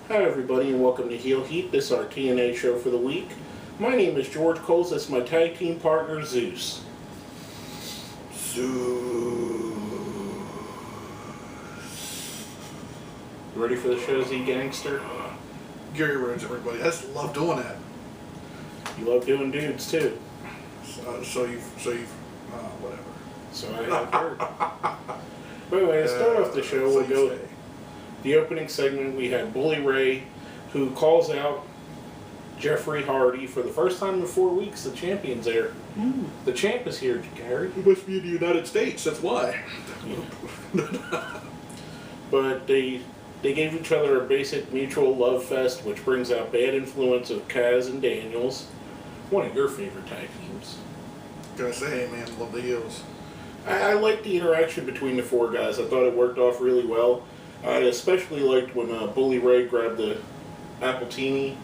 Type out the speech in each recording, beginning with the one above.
Hi everybody and welcome to Heel Heat. This is our TNA show for the week. My name is George Coles. That's my tag team partner Zeus. You ready for the show, Z Gangster? Gary Rhodes, everybody. I just love doing that. You love doing dudes too. Whatever. So I have heard. But anyway, to start off the show, we'll go the opening segment. We had Bully Ray, who calls out Jeffrey Hardy for the first time in 4 weeks. The champion's there. The champ is here, Gary. He must be in the United States. That's why. Yeah. But they gave each other a basic mutual love fest, which brings out Bad Influence of Kaz and Daniels, one of your favorite tag teams. Gotta say, hey, man, love the heels. I liked the interaction between the four guys. I thought it worked off really well. I especially liked when Bully Ray grabbed the Appletini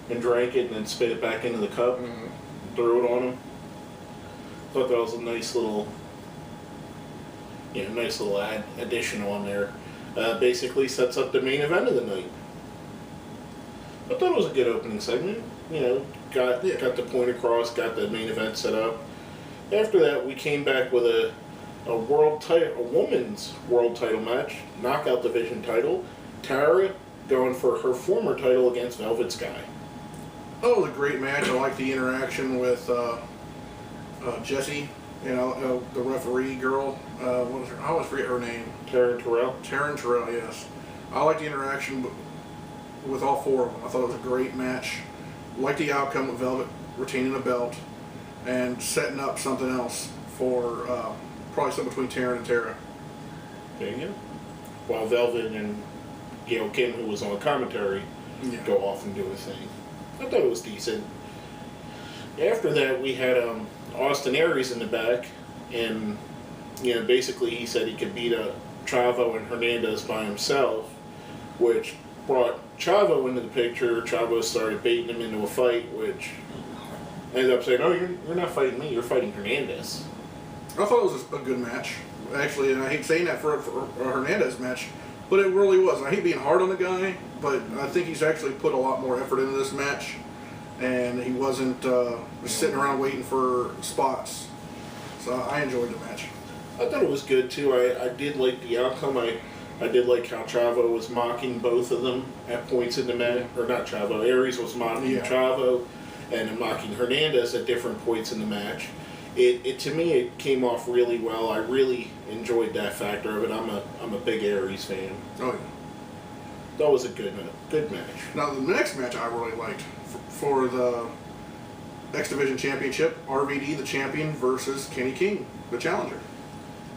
and drank it and then spit it back into the cup and threw it on him. Thought that was a nice little addition on there. Basically sets up the main event of the night. I thought it was a good opening segment. Got the point across, got the main event set up. After that, we came back with a women's world title match, knockout division title. Tara going for her former title against Velvet Sky. Oh, it was a great match. I liked the interaction with Jessie, the referee girl. What was her? I always forget her name. Taryn Terrell, yes. I liked the interaction with all four of them. I thought it was a great match. Liked the outcome with Velvet retaining the belt and setting up something else for probably something between Taryn and Tara. There you go. While Velvet and Gail Kim, who was on commentary, go off and do a thing. I thought it was decent. After that, we had Austin Aries in the back, and basically he said he could beat Chavo and Hernandez by himself, which brought Chavo into the picture. Chavo started baiting him into a fight, which ended up saying, "Oh, you're not fighting me. You're fighting Hernandez." I thought it was a good match, actually, and I hate saying that for a Hernandez match, but it really was. I hate being hard on the guy, but I think he's actually put a lot more effort into this match, and he wasn't just sitting around waiting for spots. So I enjoyed the match. I thought it was good too. I did like the outcome. I did like how Chavo was mocking both of them at points in the match, or not Chavo. Aries was mocking Chavo and mocking Hernandez at different points in the match. To me, it came off really well. I really enjoyed that factor of it. I'm a big Aries fan. Oh yeah. That was a good match. Now the next match I really liked for the X Division Championship, RVD the champion versus Kenny King, the challenger.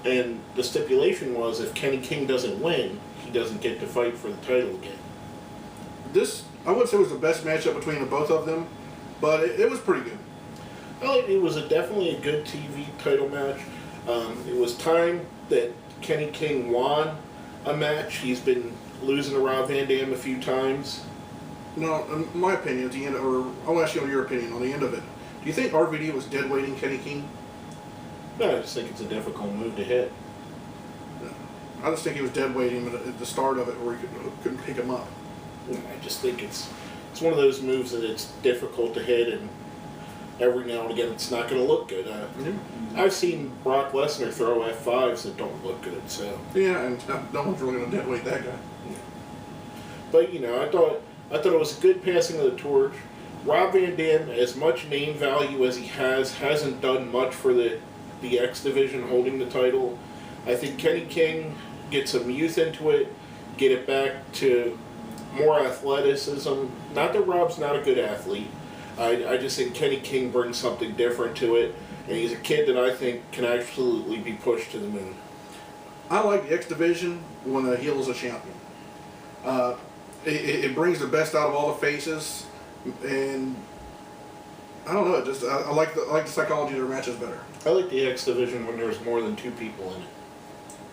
And the stipulation was if Kenny King doesn't win, he doesn't get to fight for the title again. This, I wouldn't say was the best matchup between the both of them, but it was pretty good. Well, it was definitely a good TV title match. It was time that Kenny King won a match. He's been losing to Rob Van Dam a few times. No, in my opinion, at the end, or I'll ask you your opinion on the end of it. Do you think RVD was dead weighting Kenny King? No, I just think it's a difficult move to hit. No. I just think he was dead weighting at the start of it where he couldn't pick him up. I just think it's one of those moves that it's difficult to hit, and every now and again it's not going to look good. I've seen Brock Lesnar throw F5s that don't look good. So yeah, and no one's really going to dead weight that guy. Yeah. But I thought it was a good passing of the torch. Rob Van Dam, as much name value as he hasn't done much for the X Division holding the title. I think Kenny King get some youth into it, get it back to more athleticism. Not that Rob's not a good athlete. I just think Kenny King brings something different to it, and he's a kid that I think can absolutely be pushed to the moon. I like the X Division when the heel is a champion. It brings the best out of all the faces, and I don't know. I like the psychology of their matches better. I like the X Division when there's more than two people in it.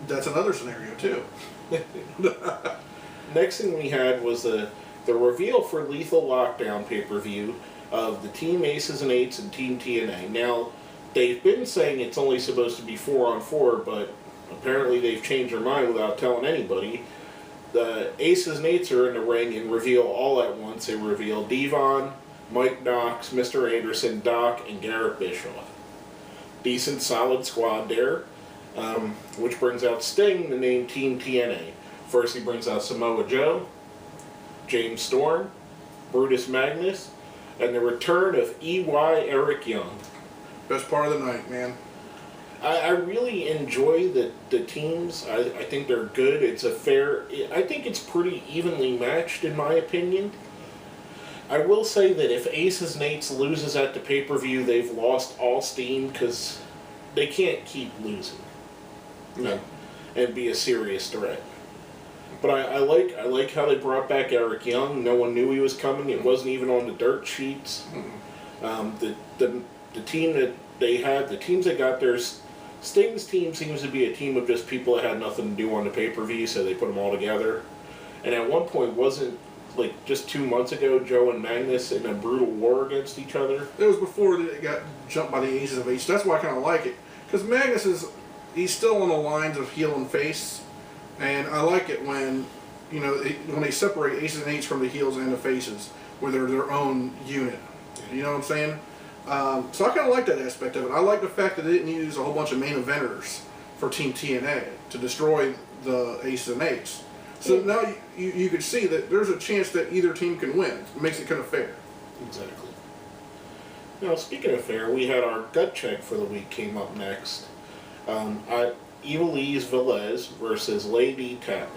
That's another scenario too. Next thing we had was the reveal for Lethal Lockdown pay-per-view of the Team Aces and Eights and Team TNA. Now, they've been saying it's only supposed to be 4-on-4, but apparently they've changed their mind without telling anybody. the Aces and Eights are in the ring and reveal all at once. They reveal Devon, Mike Knox, Mr. Anderson, Doc, and Garrett Bischoff. Decent, solid squad there, which brings out Sting to name Team TNA. First, he brings out Samoa Joe, James Storm, Brutus Magnus, and the return of EY Eric Young. Best part of the night, man. I really enjoy the teams. I think they're good. It's a fair... I think it's pretty evenly matched, in my opinion. I will say that if Aces and Eights loses at the pay-per-view, they've lost all steam because they can't keep losing. No. And be a serious threat. But I like how they brought back Eric Young. No one knew he was coming. It wasn't even on the dirt sheets. The team that they had, the teams that got there, Sting's team seems to be a team of just people that had nothing to do on the pay-per-view, so they put them all together. And at one point, wasn't like just 2 months ago, Joe and Magnus in a brutal war against each other? It was before they got jumped by the Aces of Eights. That's why I kind of like it. Because Magnus he's still on the lines of heel and face. And I like it when, when they separate Aces and Eights from the heels and the faces, where they're their own unit. You know what I'm saying? So I kind of like that aspect of it. I like the fact that they didn't use a whole bunch of main eventers for Team TNA to destroy the Aces and Eights. So now you could see that there's a chance that either team can win. It makes it kind of fair. Exactly. Now, speaking of fair, we had our gut check for the week came up next. Evilise Velez versus Lady Tappa.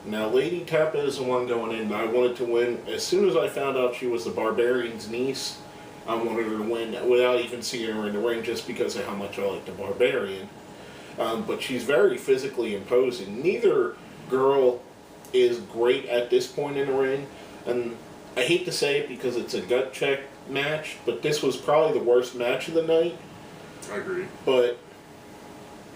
Now, Lady Tappa is the one going in. I wanted to win. As soon as I found out she was the Barbarian's niece, I wanted her to win without even seeing her in the ring just because of how much I like the Barbarian. But she's very physically imposing. Neither girl is great at this point in the ring. And I hate to say it because it's a gut check match, but this was probably the worst match of the night. I agree. But,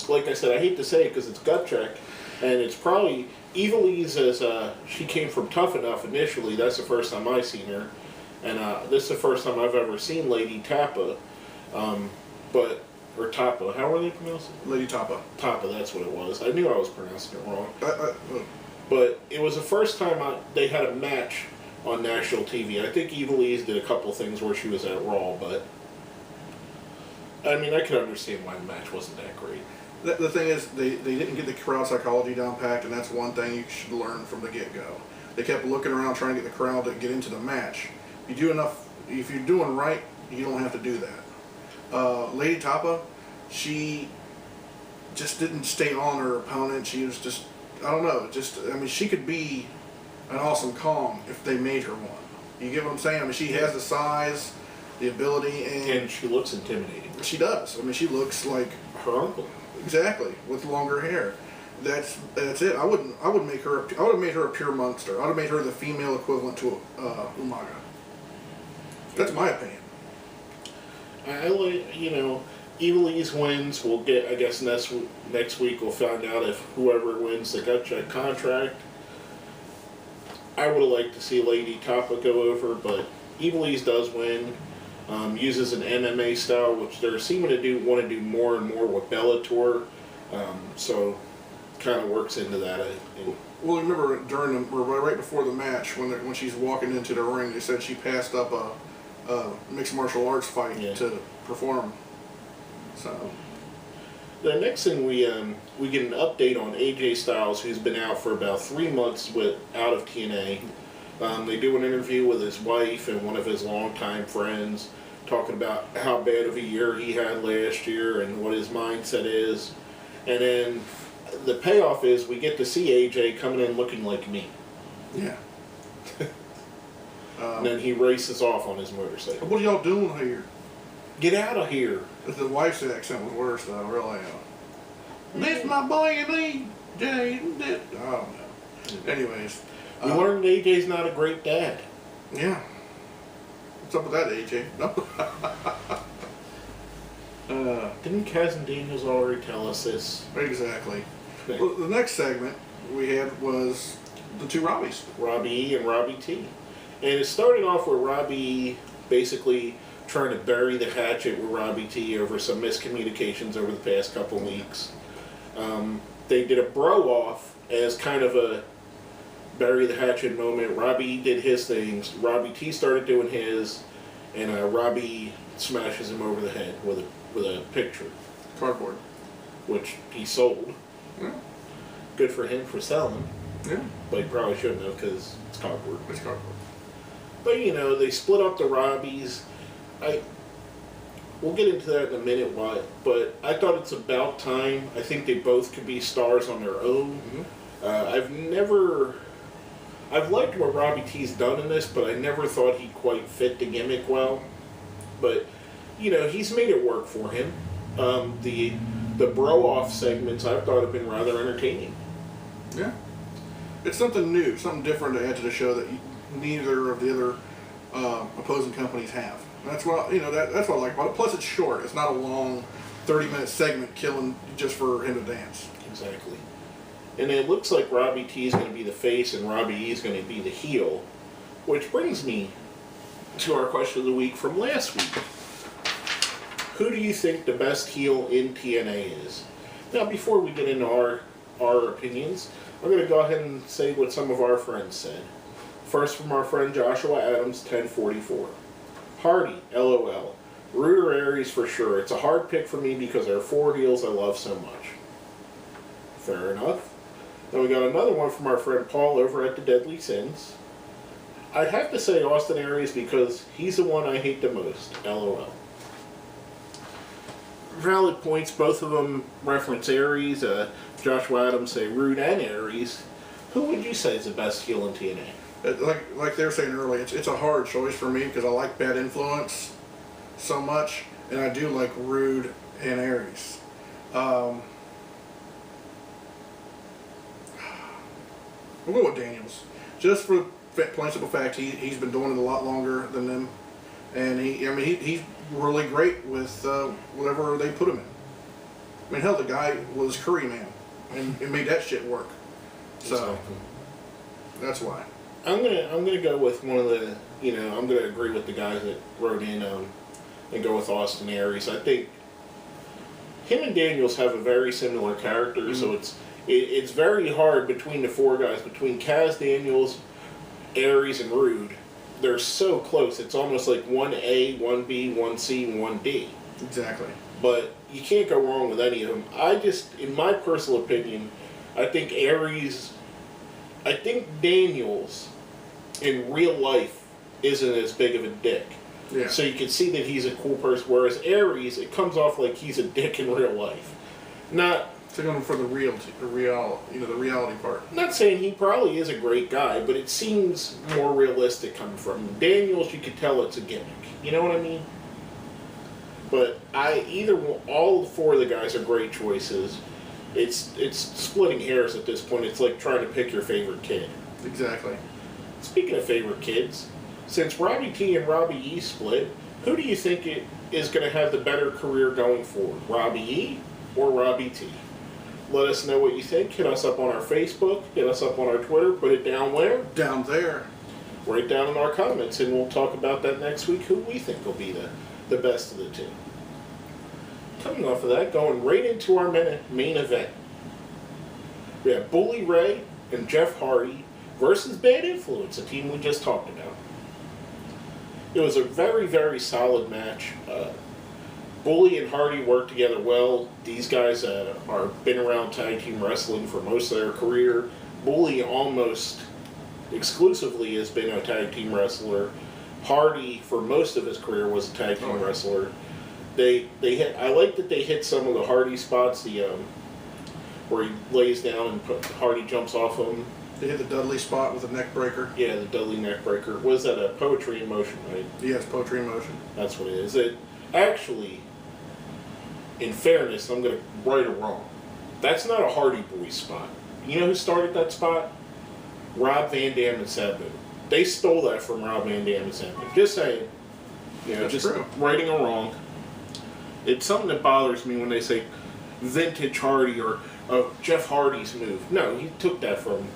like I said, I hate to say it because it's gut check. And it's probably... Evilise, as she came from Tough Enough initially, that's the first time I've seen her. And this is the first time I've ever seen Lady Tappa. Or Tappa, how were they pronounced it? Lady Tappa. Tappa, that's what it was. I knew I was pronouncing it wrong. But it was the first time they had a match on national TV. I think Evilise did a couple things where she was at Raw, but... I mean, I could understand why the match wasn't that great. The thing is, they didn't get the crowd psychology down packed, and that's one thing you should learn from the get-go. They kept looking around trying to get the crowd to get into the match. If you're doing right, you don't have to do that. Lady Tappa, she just didn't stay on her opponent. She was just, I don't know, she could be an awesome Kong if they made her one. You get what I'm saying? I mean, she has the size, the ability, and she looks intimidating. She does. I mean, she looks like her uncle. Exactly, with longer hair. That's it. I would make her. I would have made her a pure monster. I would have made her the female equivalent to Umaga. That's my opinion. I like, Evilise wins. We'll get, I guess, next week we'll find out if whoever wins the gut check contract. I would have liked to see Lady Tappa go over, but Evilise does win. Uses an MMA style, which they're seeming to want to do more and more with Bellator. So, kind of works into that. Well, remember right before the match when she's walking into the ring, they said she passed up a mixed martial arts fight to perform. So. The next thing we get an update on AJ Styles, who's been out for about 3 months out of TNA. They do an interview with his wife and one of his longtime friends, talking about how bad of a year he had last year and what his mindset is. And then the payoff is we get to see AJ coming in looking like me. Yeah. And then he races off on his motorcycle. What are y'all doing here? Get out of here. The wife's accent was worse, though, really. This my boy and AJ. Oh, no. Anyways. We learned AJ's not a great dad. Yeah. What's up with that, AJ? No. Didn't Kaz and Daniels already tell us this? Exactly. Well, the next segment we had was the two Robbies. Robbie E and Robbie T. And it started off with Robbie basically trying to bury the hatchet with Robbie T over some miscommunications over the past couple weeks. They did a bro-off as kind of a bury the hatchet moment. Robbie did his things. Robbie T started doing his, and Robbie smashes him over the head with a picture, Cardboard. which he sold. Yeah. Good for him for selling. Yeah. But he probably shouldn't have because it's cardboard. It's cardboard. But they split up the Robbies. We'll get into that in a minute. Why? But I thought it's about time. I think they both could be stars on their own. I've liked what Robbie T's done in this, but I never thought he quite fit the gimmick well. But he's made it work for him. The bro-off segments I thought have been rather entertaining. Yeah. It's something new, something different to add to the show that neither of the other opposing companies have. That's what that's what I like about it. Plus, it's short. It's not a long 30-minute segment killing just for him to dance. Exactly. And it looks like Robbie T is going to be the face and Robbie E is going to be the heel, which brings me to our question of the week from last week. Who do you think the best heel in TNA is? Now, before we get into our opinions, I'm going to go ahead and say what some of our friends said. First, from our friend Joshua Adams, 1044. Hardy, LOL. Rude or Aries for sure. It's a hard pick for me because there are 4 heels I love so much. Fair enough. Then we got another one from our friend Paul over at the Deadly Sins. I'd have to say Austin Aries because he's the one I hate the most. LOL. Valid points. Both of them reference Aries. Joshua Adams say Rude and Aries. Who would you say is the best heel in TNA? Like they were saying earlier, it's a hard choice for me because I like Bad Influence so much, and I do like Rude and Aries. We'll go with Daniels, just for plain simple fact he's been doing it a lot longer than them, and he's really great with whatever they put him in. I mean, hell, the guy was Curry Man and made that shit work. So Exactly. That's why. I'm gonna go with one of the I'm gonna agree with the guys that wrote in and go with Austin Aries. I think him and Daniels have a very similar character, so it's very hard between the 4 guys, between Kaz, Daniels, Aries, and Rude. They're so close. It's almost like 1A, 1B, 1C, and 1D. Exactly. But you can't go wrong with any of them. In my personal opinion, I think Daniels in real life isn't as big of a dick. Yeah. So you can see that he's a cool person, whereas Aries, it comes off like he's a dick in real life. Not So going for the reality part. Not saying he probably is a great guy, but it seems more realistic coming from him. Daniels, you could tell it's a gimmick. You know what I mean? But all 4 of the guys are great choices. It's splitting hairs at this point. It's like trying to pick your favorite kid. Exactly. Speaking of favorite kids, since Robbie T and Robbie E split, who do you think is going to have the better career going forward? Robbie E or Robbie T? Let us know what you think. Hit us up on our Facebook. Hit us up on our Twitter. Put it down where? Down there. Right down in our comments, and we'll talk about that next week, who we think will be the best of the 2. Coming off of that, going right into our main event. We have Bully Ray and Jeff Hardy versus Bad Influence, a team we just talked about. It was a very, very solid match. Bully and Hardy work together well. These guys are been around tag team wrestling for most of their career. Bully almost exclusively has been a tag team wrestler. Hardy, for most of his career, was a tag team wrestler. I like that they hit some of the Hardy spots. Where he lays down and Hardy jumps off him. They hit the Dudley spot with a neck breaker. Yeah, the Dudley neck breaker. Was that a Poetry in Motion, right? Yes, Poetry in Motion. That's what it is. It actually, in fairness, I'm going to right or wrong. That's not a Hardy Boys spot. You know who started that spot? Rob Van Dam and Sabu. They stole that from Rob Van Dam and Sabu. Just saying. That's just true. Righting or wrong. It's something that bothers me when they say vintage Hardy or Jeff Hardy's move. No, he took that from.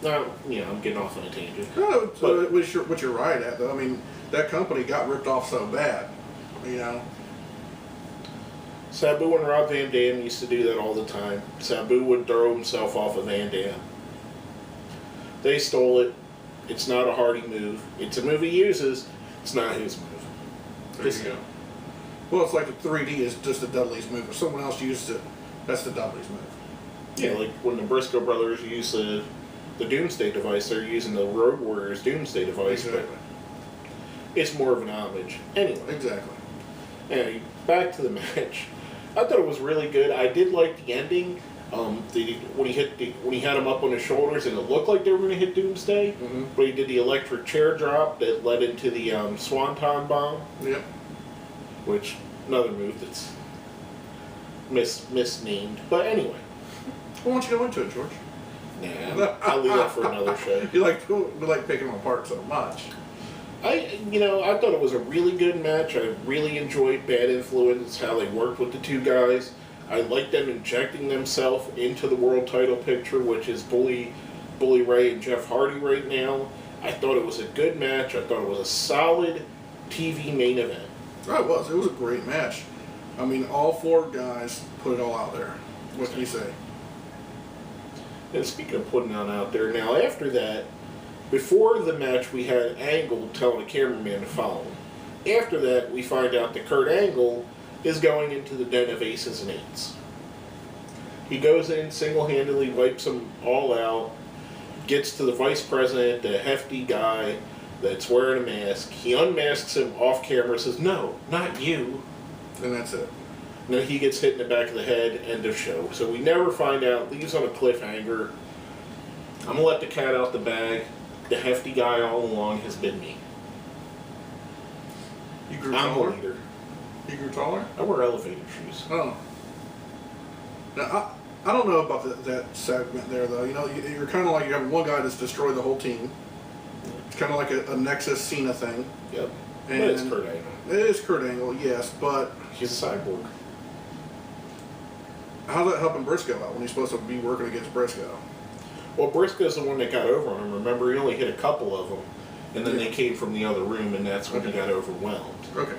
I'm getting off on a tangent. No, what you're right at, though. I mean, that company got ripped off so bad. Sabu and Rob Van Dam used to do that all the time. Sabu would throw himself off of Van Dam. They stole it. It's not a Hardy move. It's a move he uses. It's not his move. There you go. Well, it's like the 3D is just the Dudley's move. If someone else uses it, that's the Dudley's move. Yeah, like when the Briscoe brothers use the Doomsday device, they're using the Road Warriors Doomsday device, Exactly. but it's more of an homage. Anyway. Exactly. Anyway, back to the match. I thought it was really good. I did like the ending. When he had him up on his shoulders and it looked like they were going to hit Doomsday, but he did the electric chair drop that led into the Swanton Bomb. Yep. Which another move that's misnamed. But anyway. Why don't you go into it, George? Nah, I'll leave that for another show. You like picking them apart so much. I thought it was a really good match. I really enjoyed Bad Influence, how they worked with the two guys. I like them injecting themselves into the world title picture, which is Bully Ray and Jeff Hardy right now. I thought it was a good match. I thought it was a solid TV main event. Right, it was. It was a great match. I mean, all four guys put it all out there. What can you say? And speaking of putting it out there, now after that, before the match, we had Angle telling the cameraman to follow him. After that, we find out that Kurt Angle is going into the den of aces and eights. He goes in, single-handedly wipes them all out, gets to the vice president, the hefty guy that's wearing a mask. He unmasks him off camera, says, "No, not you." And that's it. And then he gets hit in the back of the head, end of show. So we never find out, leaves on a cliffhanger. I'm going to let the cat out the bag. The hefty guy all along has been me. You grew I'm taller? the leader. You grew taller? I wear elevator shoes. Oh. Now, I don't know about that segment there, though. You know, you're kind of like you have one guy that's destroyed the whole team. It's kind of like a Nexus Cena thing. Yep. And But it's Kurt Angle. It is Kurt Angle, yes, but He's a cyborg. how's that helping Briscoe out when he's supposed to be working against Briscoe? Well, Briscoe's the one that got over on him. Remember, he only hit a couple of them, and then they came from the other room, and that's when he got overwhelmed. Okay.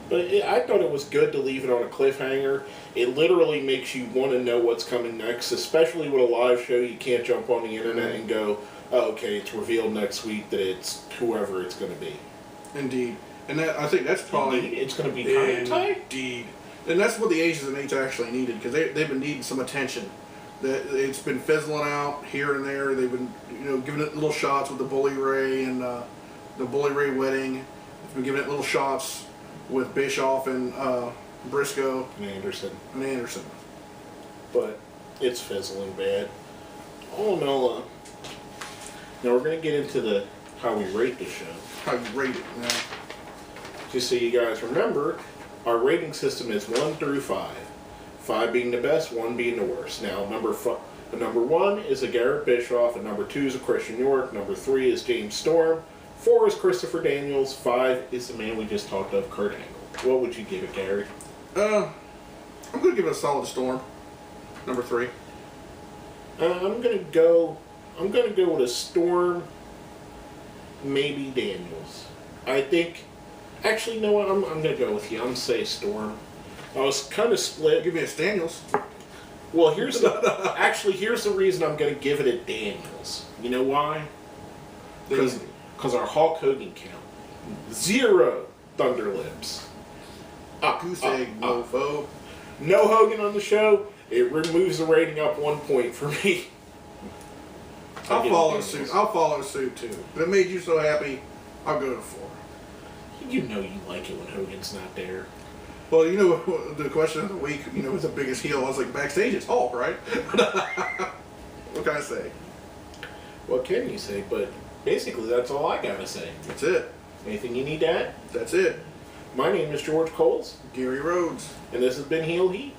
But I thought it was good to leave it on a cliffhanger. It literally makes you want to know what's coming next, especially with a live show. You can't jump on the internet and go, oh, okay, it's revealed next week that it's whoever it's going to be. Indeed. And that, I think that's probably... Indeed. It's going to be kind of tight. Indeed. And that's what the Aces and Eights actually needed, because they've been needing some attention. It's been fizzling out here and there. They've been, giving it little shots with the Bully Ray and the Bully Ray wedding. They've been giving it little shots with Bischoff and Briscoe And Anderson. But it's fizzling bad. Oh no. Now we're going to get into how we rate the show. How you rate it now? Just so you guys remember, our rating system is 1 through 5. 5 being the best, 1 being the worst. Now, number 1 is a Garrett Bischoff, and number 2 is a Christian York, number 3 is James Storm, 4 is Christopher Daniels, 5 is the man we just talked of, Kurt Angle. What would you give it, Gary? I'm going to give it a solid Storm. Number 3. I'm gonna go with a Storm, maybe Daniels. I think. Actually, no, I'm gonna go with you. I'm gonna say Storm. I was kind of split. Give me a Daniels. Well, here's the reason I'm gonna give it a Daniels. You know why? Because our Hulk Hogan count 0 Thunderlips. Goose egg, mofo. No Hogan on the show. It removes the rating up 1 point for me. I'll follow suit. I'll follow suit too. If it made you so happy, I'll go to 4. You know you like it when Hogan's not there. Well, the question of the week, who's the biggest heel? I was like, backstage, it's Hulk, right? What can I say? What can you say? But basically, that's all I gotta say. That's it. Anything you need to add? That's it. My name is George Coles. Gary Rhodes. And this has been Heel Heat.